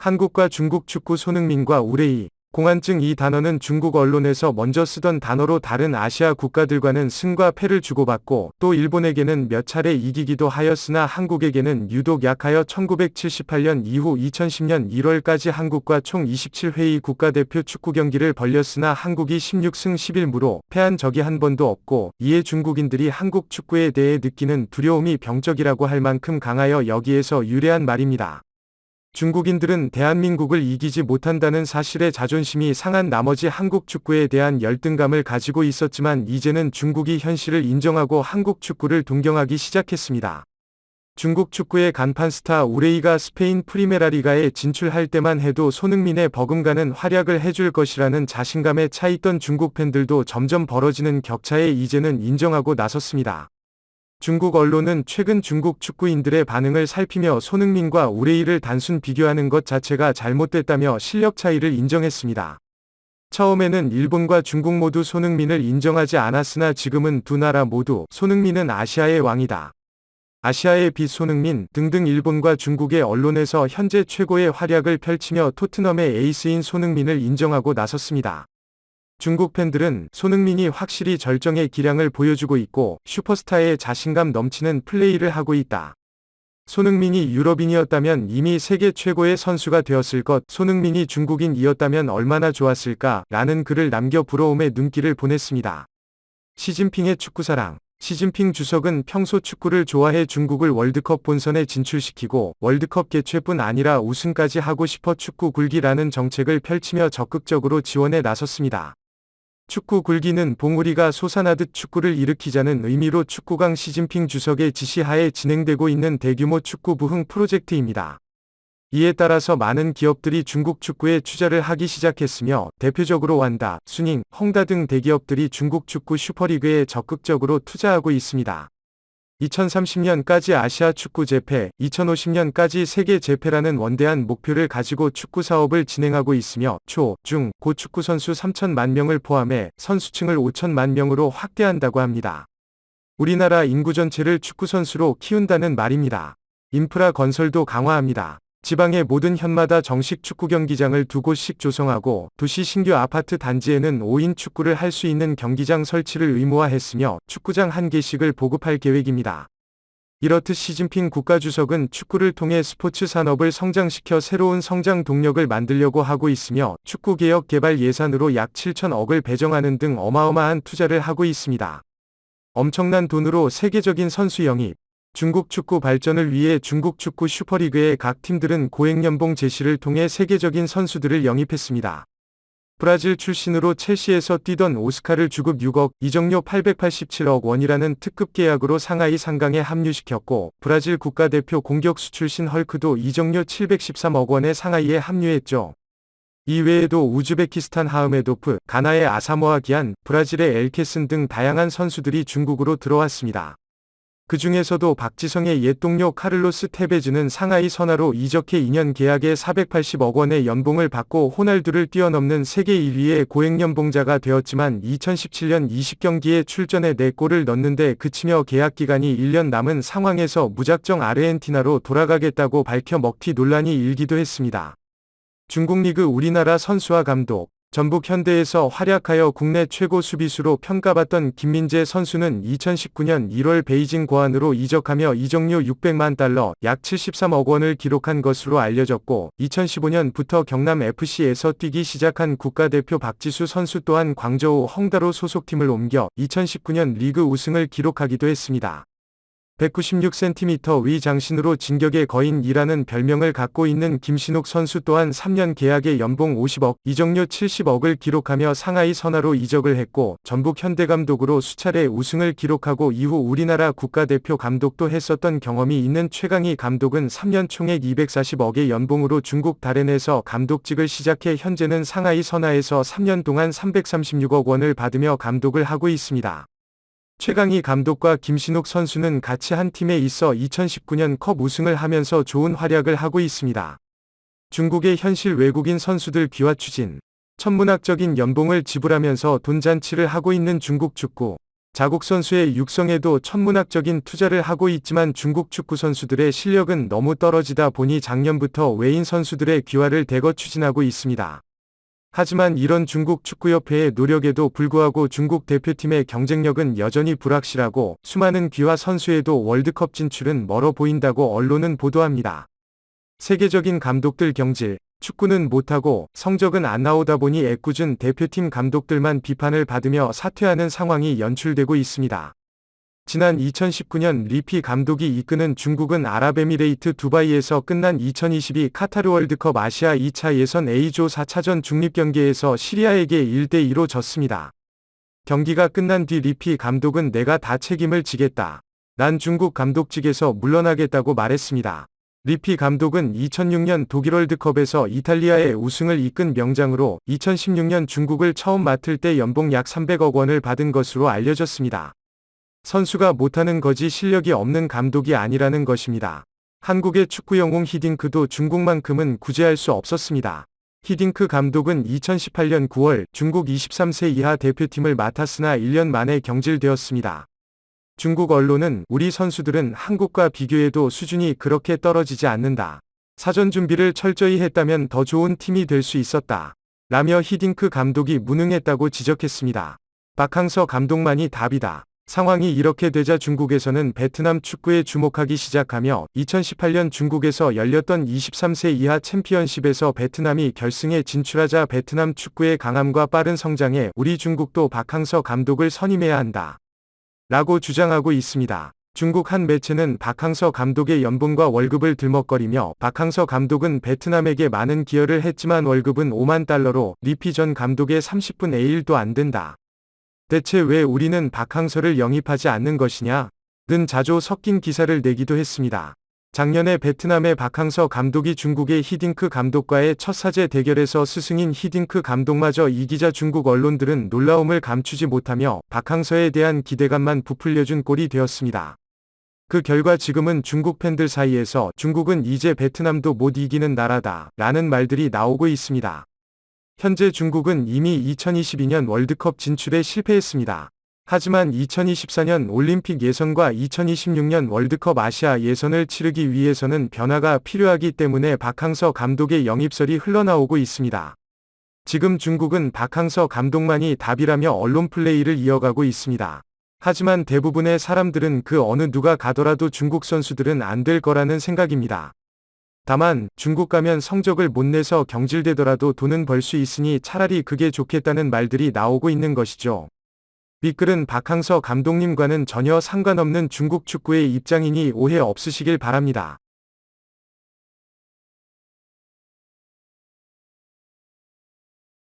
한국과 중국 축구 손흥민과 우레이, 공안증 이 단어는 중국 언론에서 먼저 쓰던 단어로 다른 아시아 국가들과는 승과 패를 주고받고 또 일본에게는 몇 차례 이기기도 하였으나 한국에게는 유독 약하여 1978년 이후 2010년 1월까지 한국과 총 27회의 국가대표 축구 경기를 벌였으나 한국이 16승 11무로 패한 적이 한 번도 없고 이에 중국인들이 한국 축구에 대해 느끼는 두려움이 병적이라고 할 만큼 강하여 여기에서 유래한 말입니다. 중국인들은 대한민국을 이기지 못한다는 사실에 자존심이 상한 나머지 한국 축구에 대한 열등감을 가지고 있었지만 이제는 중국이 현실을 인정하고 한국 축구를 동경하기 시작했습니다. 중국 축구의 간판 스타 우레이가 스페인 프리메라리가에 진출할 때만 해도 손흥민의 버금가는 활약을 해줄 것이라는 자신감에 차 있던 중국 팬들도 점점 벌어지는 격차에 이제는 인정하고 나섰습니다. 중국 언론은 최근 중국 축구인들의 반응을 살피며 손흥민과 우레이를 단순 비교하는 것 자체가 잘못됐다며 실력 차이를 인정했습니다. 처음에는 일본과 중국 모두 손흥민을 인정하지 않았으나 지금은 두 나라 모두 손흥민은 아시아의 왕이다, 아시아의 빛 손흥민 등등 일본과 중국의 언론에서 현재 최고의 활약을 펼치며 토트넘의 에이스인 손흥민을 인정하고 나섰습니다. 중국 팬들은 손흥민이 확실히 절정의 기량을 보여주고 있고 슈퍼스타의 자신감 넘치는 플레이를 하고 있다. 손흥민이 유럽인이었다면 이미 세계 최고의 선수가 되었을 것, 손흥민이 중국인이었다면 얼마나 좋았을까 라는 글을 남겨 부러움의 눈길을 보냈습니다. 시진핑의 축구사랑. 시진핑 주석은 평소 축구를 좋아해 중국을 월드컵 본선에 진출시키고 월드컵 개최뿐 아니라 우승까지 하고 싶어 축구 굴기라는 정책을 펼치며 적극적으로 지원에 나섰습니다. 축구 굴기는 봉우리가 솟아나듯 축구를 일으키자는 의미로 축구강 시진핑 주석의 지시하에 진행되고 있는 대규모 축구 부흥 프로젝트입니다. 이에 따라서 많은 기업들이 중국 축구에 투자를 하기 시작했으며 대표적으로 완다, 수닝, 헝다 등 대기업들이 중국 축구 슈퍼리그에 적극적으로 투자하고 있습니다. 2030년까지 아시아 축구 재패, 2050년까지 세계 재패라는 원대한 목표를 가지고 축구 사업을 진행하고 있으며 초, 중, 고 축구 선수 3천만 명을 포함해 선수층을 5천만 명으로 확대한다고 합니다. 우리나라 인구 전체를 축구 선수로 키운다는 말입니다. 인프라 건설도 강화합니다. 지방의 모든 현마다 정식 축구 경기장을 2곳씩 조성하고 도시 신규 아파트 단지에는 5인 축구를 할 수 있는 경기장 설치를 의무화했으며 축구장 1개씩을 보급할 계획입니다. 이렇듯 시진핑 국가주석은 축구를 통해 스포츠 산업을 성장시켜 새로운 성장 동력을 만들려고 하고 있으며 축구개혁 개발 예산으로 약 7천억을 배정하는 등 어마어마한 투자를 하고 있습니다. 엄청난 돈으로 세계적인 선수 영입. 중국 축구 발전을 위해 중국 축구 슈퍼리그의 각 팀들은 고액 연봉 제시를 통해 세계적인 선수들을 영입했습니다. 브라질 출신으로 첼시에서 뛰던 오스카를 주급 6억, 이적료 887억 원이라는 특급 계약으로 상하이 상강에 합류시켰고 브라질 국가대표 공격수 출신 헐크도 이적료 713억 원의 상하이에 합류했죠. 이 외에도 우즈베키스탄 하흐메도프, 가나의 아사모아 기안, 브라질의 엘케슨 등 다양한 선수들이 중국으로 들어왔습니다. 그 중에서도 박지성의 옛 동료 카를로스 테베즈는 상하이 선화로 이적해 2년 계약에 480억 원의 연봉을 받고 호날두를 뛰어넘는 세계 1위의 고액 연봉자가 되었지만 2017년 20경기에 출전해 4골을 넣는데 그치며 계약 기간이 1년 남은 상황에서 무작정 아르헨티나로 돌아가겠다고 밝혀 먹튀 논란이 일기도 했습니다. 중국 리그 우리나라 선수와 감독. 전북 현대에서 활약하여 국내 최고 수비수로 평가받던 김민재 선수는 2019년 1월 베이징 고안으로 이적하며 이적료 600만 달러, 약 73억 원을 기록한 것으로 알려졌고 2015년부터 경남FC에서 뛰기 시작한 국가대표 박지수 선수 또한 광저우 헝다로 소속팀을 옮겨 2019년 리그 우승을 기록하기도 했습니다. 196cm 위 장신으로 진격의 거인이라는 별명을 갖고 있는 김신욱 선수 또한 3년 계약에 연봉 50억, 이적료 70억을 기록하며 상하이 선화로 이적을 했고 전북 현대 감독으로 수차례 우승을 기록하고 이후 우리나라 국가대표 감독도 했었던 경험이 있는 최강희 감독은 3년 총액 240억의 연봉으로 중국 다롄에서 감독직을 시작해 현재는 상하이 선화에서 3년 동안 336억 원을 받으며 감독을 하고 있습니다. 최강희 감독과 김신욱 선수는 같이 한 팀에 있어 2019년 컵 우승을 하면서 좋은 활약을 하고 있습니다. 중국의 현실 외국인 선수들 귀화 추진. 천문학적인 연봉을 지불하면서 돈잔치를 하고 있는 중국 축구. 자국 선수의 육성에도 천문학적인 투자를 하고 있지만 중국 축구 선수들의 실력은 너무 떨어지다 보니 작년부터 외인 선수들의 귀화를 대거 추진하고 있습니다. 하지만 이런 중국 축구협회의 노력에도 불구하고 중국 대표팀의 경쟁력은 여전히 불확실하고 수많은 귀화 선수에도 월드컵 진출은 멀어 보인다고 언론은 보도합니다. 세계적인 감독들 경질, 축구는 못하고 성적은 안 나오다 보니 애꿎은 대표팀 감독들만 비판을 받으며 사퇴하는 상황이 연출되고 있습니다. 지난 2019년 리피 감독이 이끄는 중국은 아랍에미레이트 두바이에서 끝난 2022 카타르 월드컵 아시아 2차 예선 A조 4차전 중립경기에서 시리아에게 1대2로 졌습니다. 경기가 끝난 뒤 리피 감독은 내가 다 책임을 지겠다. 난 중국 감독직에서 물러나겠다고 말했습니다. 리피 감독은 2006년 독일 월드컵에서 이탈리아의 우승을 이끈 명장으로 2016년 중국을 처음 맡을 때 연봉 약 300억 원을 받은 것으로 알려졌습니다. 선수가 못하는 거지 실력이 없는 감독이 아니라는 것입니다. 한국의 축구 영웅 히딩크도 중국만큼은 구제할 수 없었습니다. 히딩크 감독은 2018년 9월 중국 23세 이하 대표팀을 맡았으나 1년 만에 경질되었습니다. 중국 언론은 우리 선수들은 한국과 비교해도 수준이 그렇게 떨어지지 않는다. 사전 준비를 철저히 했다면 더 좋은 팀이 될 수 있었다. 라며 히딩크 감독이 무능했다고 지적했습니다. 박항서 감독만이 답이다. 상황이 이렇게 되자 중국에서는 베트남 축구에 주목하기 시작하며 2018년 중국에서 열렸던 23세 이하 챔피언십에서 베트남이 결승에 진출하자 베트남 축구의 강함과 빠른 성장에 우리 중국도 박항서 감독을 선임해야 한다. 라고 주장하고 있습니다. 중국 한 매체는 박항서 감독의 연봉과 월급을 들먹거리며 박항서 감독은 베트남에게 많은 기여를 했지만 월급은 5만 달러로 리피 전 감독의 30분의 1도 안 된다. 대체 왜 우리는 박항서를 영입하지 않는 것이냐? 는 자조 섞인 기사를 내기도 했습니다. 작년에 베트남의 박항서 감독이 중국의 히딩크 감독과의 첫 사제 대결에서 스승인 히딩크 감독마저 이기자 중국 언론들은 놀라움을 감추지 못하며 박항서에 대한 기대감만 부풀려준 꼴이 되었습니다. 그 결과 지금은 중국 팬들 사이에서 중국은 이제 베트남도 못 이기는 나라다 라는 말들이 나오고 있습니다. 현재 중국은 이미 2022년 월드컵 진출에 실패했습니다. 하지만 2024년 올림픽 예선과 2026년 월드컵 아시아 예선을 치르기 위해서는 변화가 필요하기 때문에 박항서 감독의 영입설이 흘러나오고 있습니다. 지금 중국은 박항서 감독만이 답이라며 언론 플레이를 이어가고 있습니다. 하지만 대부분의 사람들은 그 어느 누가 가더라도 중국 선수들은 안 될 거라는 생각입니다. 다만 중국 가면 성적을 못 내서 경질되더라도 돈은 벌 수 있으니 차라리 그게 좋겠다는 말들이 나오고 있는 것이죠. 빅글은 박항서 감독님과는 전혀 상관없는 중국 축구의 입장이니 오해 없으시길 바랍니다.